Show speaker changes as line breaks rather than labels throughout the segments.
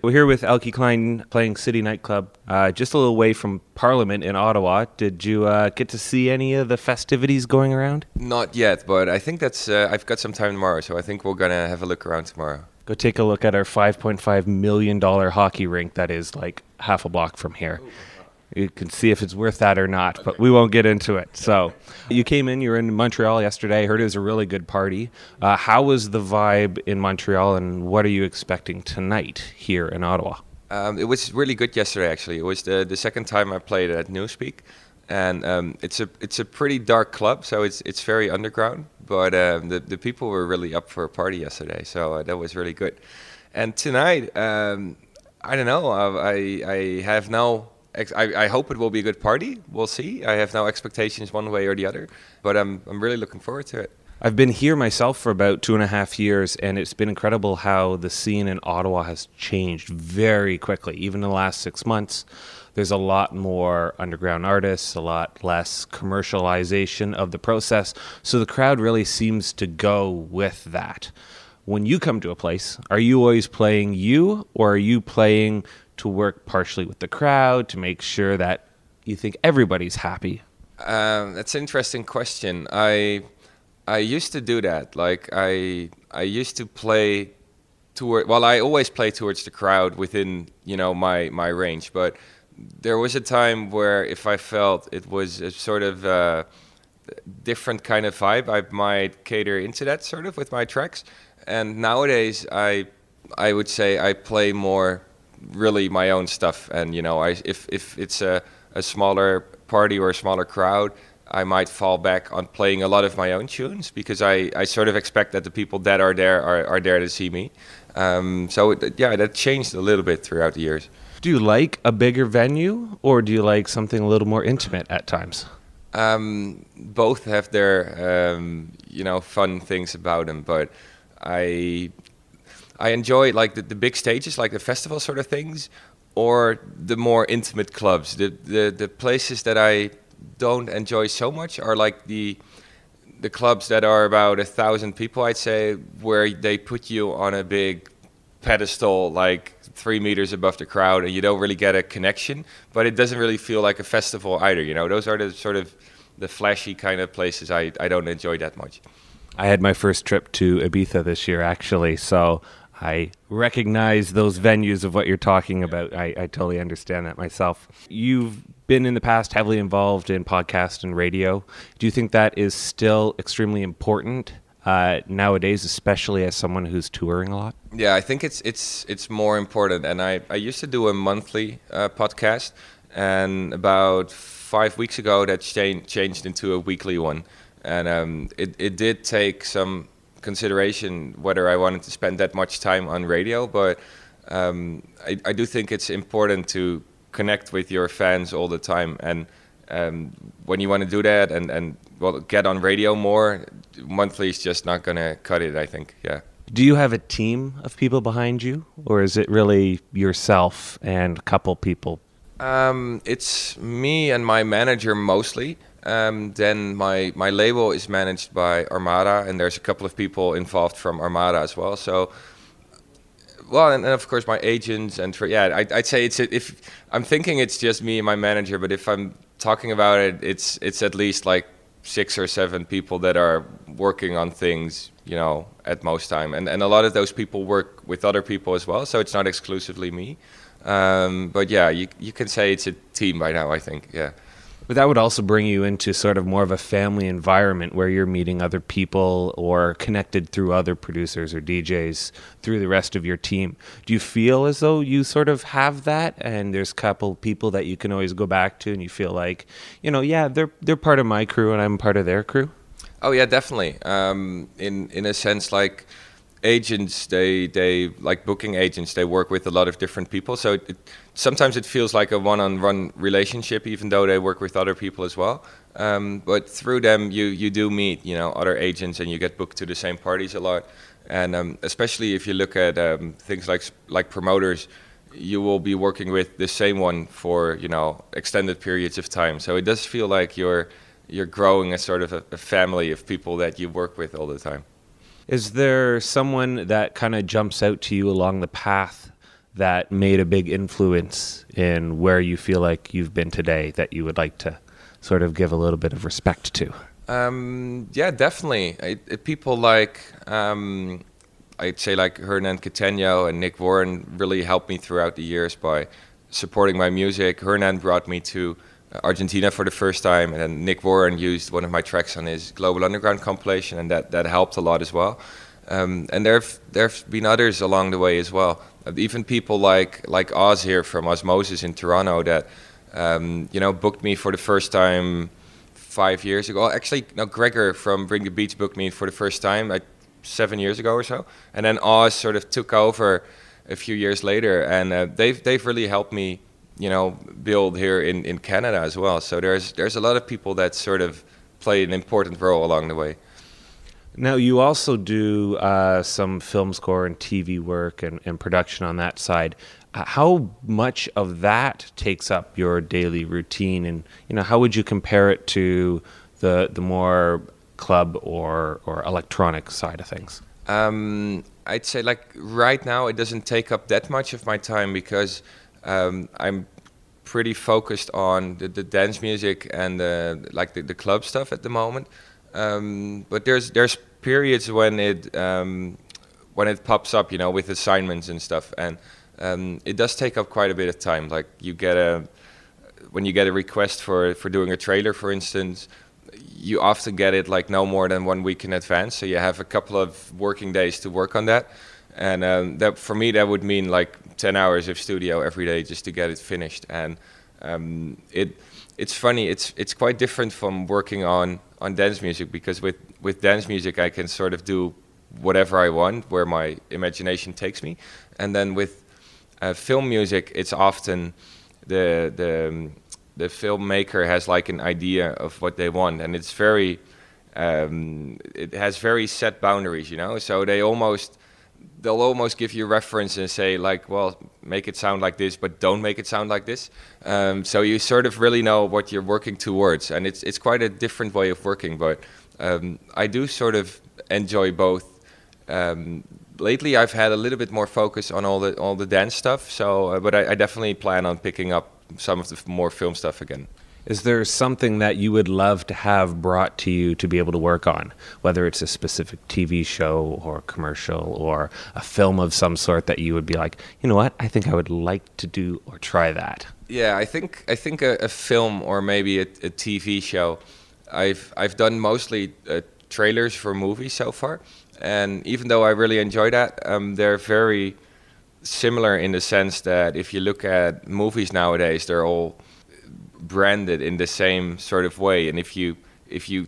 We're here with Eelke Klein playing City Nightclub, just a little way from Parliament in Ottawa. Did you get to see any of the festivities going around?
Not yet, but I think that's. I've got some time tomorrow, so I think we're gonna have a look around tomorrow.
Go take a look at our $5.5 million hockey rink that is like half a block from here. You can see if it's worth that or not, but we won't get into it. So you came in, you were in Montreal yesterday. I heard it was a really good party. How was the vibe in Montreal, and what are you expecting tonight here in Ottawa?
It was really good yesterday. Actually, it was the second time I played at Newspeak, and it's a pretty dark club, so it's very underground. But the people were really up for a party yesterday, so that was really good. And tonight, I don't know. I have no. I hope it will be a good party. We'll see. I have no expectations one way or the other, but I'm really looking forward to it.
I've been here myself for about 2.5 years, and it's been incredible how the scene in Ottawa has changed very quickly. Even in the last 6 months, there's a lot more underground artists, a lot less commercialization of the process, so the crowd really seems to go with that. When you come to a place, are you always playing you, or are you playing to work partially with the crowd to make sure that you think everybody's happy?
That's an interesting question. I used to do that. Like I used to play toward. Well, I always play towards the crowd within my range. But there was a time where if I felt it was a sort of different kind of vibe, I might cater into that sort of with my tracks. And nowadays, I would say I play more really my own stuff. And if it's a smaller party or a smaller crowd, I might fall back on playing a lot of my own tunes because I sort of expect that the people that are there are there to see me. That changed a little bit throughout the years.
Do you like a bigger venue, or do you like something a little more intimate at times?
Both have their fun things about them, but I enjoy like the big stages, like the festival sort of things, or the more intimate clubs. The places that I don't enjoy so much are like the clubs that are about 1,000 people, I'd say, where they put you on a big pedestal like 3 meters above the crowd, and you don't really get a connection. But it doesn't really feel like a festival either. Those are the sort of the flashy kind of places I don't enjoy that much.
I had my first trip to Ibiza this year, actually, so I recognize those venues of what you're talking about. I totally understand that myself. You've been in the past heavily involved in podcast and radio. Do you think that is still extremely important nowadays, especially as someone who's touring a lot?
Yeah, I think it's more important. And I used to do a monthly podcast, and about 5 weeks ago that changed into a weekly one. And it did take some consideration whether I wanted to spend that much time on radio, but I do think it's important to connect with your fans all the time. And when you want to do that and get on radio more, monthly is just not going to cut it, I think. Yeah.
Do you have a team of people behind you, or is it really yourself and a couple people?
It's me and my manager mostly. Then my label is managed by Armada, and there's a couple of people involved from Armada as well. So, and of course my agents and I'd say if I'm thinking it's just me and my manager, but if I'm talking about it, it's at least like 6 or 7 people that are working on things, at most time, and a lot of those people work with other people as well. So it's not exclusively me, but yeah, you can say it's a team by now, I think. Yeah.
But that would also bring you into sort of more of a family environment where you're meeting other people or connected through other producers or DJs through the rest of your team. Do you feel as though you sort of have that, and there's a couple people that you can always go back to and you feel like, they're part of my crew and I'm part of their crew?
Oh yeah, definitely. In a sense, like agents, they like booking agents, they work with a lot of different people, so sometimes it feels like a one-on-one relationship, even though they work with other people as well. But through them you do meet other agents, and you get booked to the same parties a lot. And especially if you look at things like promoters, you will be working with the same one for extended periods of time, so it does feel like you're growing a sort of a family of people that you work with all the time.
Is there someone that kind of jumps out to you along the path that made a big influence in where you feel like you've been today that you would like to sort of give a little bit of respect to?
Yeah, definitely. People like, I'd say like Hernan Cateno and Nick Warren really helped me throughout the years by supporting my music. Hernan brought me to Argentina for the first time, and then Nick Warren used one of my tracks on his Global Underground compilation, and that helped a lot as well. And there've been others along the way as well. Even people like Oz here from Osmosis in Toronto that booked me for the first time 5 years ago. Actually, no, Gregor from Bring the Beats booked me for the first time 7 years ago or so, and then Oz sort of took over a few years later, and they've really helped me, build here in Canada as well. So there's a lot of people that sort of play an important role along the way.
Now, you also do some film score and TV work and production on that side. How much of that takes up your daily routine, and how would you compare it to the more club or electronic side of things?
I'd say like right now it doesn't take up that much of my time because I'm pretty focused on the dance music and the club stuff at the moment. But there's periods when it pops up, with assignments and stuff, and it does take up quite a bit of time. Like when you get a request for doing a trailer, for instance, you often get it like no more than 1 week in advance. So you have a couple of working days to work on that. And that for me, that would mean like 10 hours of studio every day just to get it finished. And it's funny, it's quite different from working on dance music, because with dance music, I can sort of do whatever I want, where my imagination takes me. And then with film music, it's often the filmmaker has like an idea of what they want, and it's very, it has very set boundaries, So they'll almost give you a reference and say like, well, make it sound like this, but don't make it sound like this. So you sort of really know what you're working towards, and it's quite a different way of working. But I do sort of enjoy both. Lately, I've had a little bit more focus on all the dance stuff. So, but I definitely plan on picking up some of the more film stuff again.
Is there something that you would love to have brought to you to be able to work on, whether it's a specific TV show or commercial or a film of some sort that you would be like, you know what, I think I would like to do or try that?
Yeah, I think a film or maybe a TV show. I've done mostly trailers for movies so far, and even though I really enjoy that, they're very similar in the sense that if you look at movies nowadays, they're all branded in the same sort of way. And if you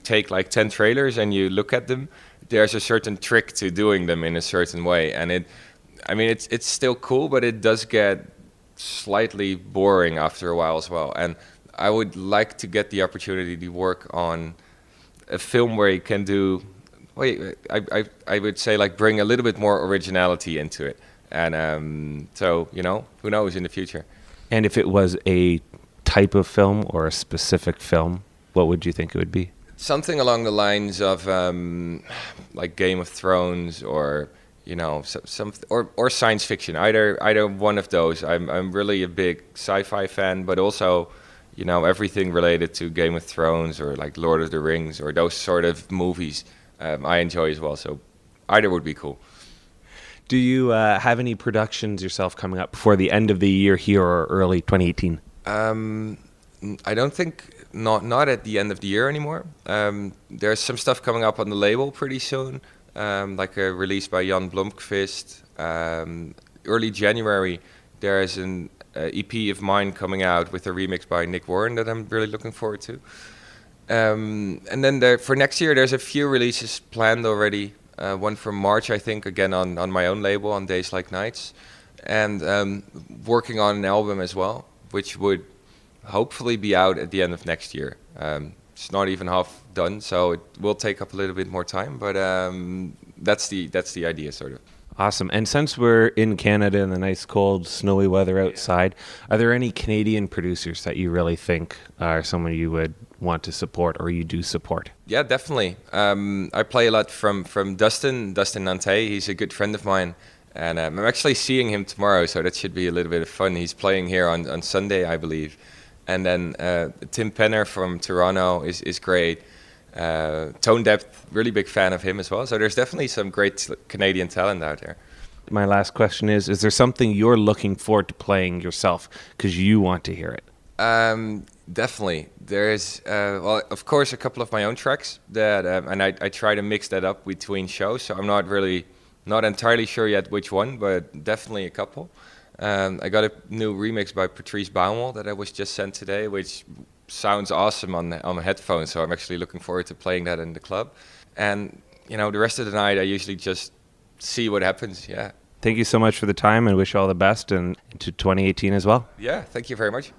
take like 10 trailers and you look at them, there's a certain trick to doing them in a certain way. And it's still cool, but it does get slightly boring after a while as well. And I would like to get the opportunity to work on a film where you can do, I would say like bring a little bit more originality into it. And so, who knows in the future.
And if it was a type of film or a specific film, what would you think it would be?
Something along the lines of like Game of Thrones, or or science fiction. Either one of those. I'm really a big sci-fi fan, but also everything related to Game of Thrones or like Lord of the Rings or those sort of movies I enjoy as well. So either would be cool.
Do you have any productions yourself coming up before the end of the year here or early 2018?
I don't think, not at the end of the year anymore. There's some stuff coming up on the label pretty soon, like a release by Jan Blomqvist. Early January, there's an EP of mine coming out with a remix by Nick Warren that I'm really looking forward to. And then for next year, there's a few releases planned already. One from March, I think, again on my own label, on Days Like Nights. And working on an album as well, which would hopefully be out at the end of next year. It's not even half done, so it will take up a little bit more time, but that's the idea, sort of.
Awesome. And since we're in Canada in the nice, cold, snowy weather outside, are there any Canadian producers that you really think are someone you would want to support or you do support?
Yeah, definitely. I play a lot from Dustin Nante. He's a good friend of mine, And I'm actually seeing him tomorrow, so that should be a little bit of fun. He's playing here on Sunday, I believe. And then Tim Penner from Toronto is great. Tone Depth, really big fan of him as well. So there's definitely some great Canadian talent out there.
My last question is there something you're looking forward to playing yourself because you want to hear it?
Definitely. There's, well, of course, a couple of my own tracks that, and I try to mix that up between shows. So I'm not entirely sure yet which one, but definitely a couple. I got a new remix by Patrice Baumel that I was just sent today, which sounds awesome on my headphones. So I'm actually looking forward to playing that in the club. And, the rest of the night, I usually just see what happens. Yeah.
Thank you so much for the time and wish you all the best and into 2018 as well.
Yeah, thank you very much.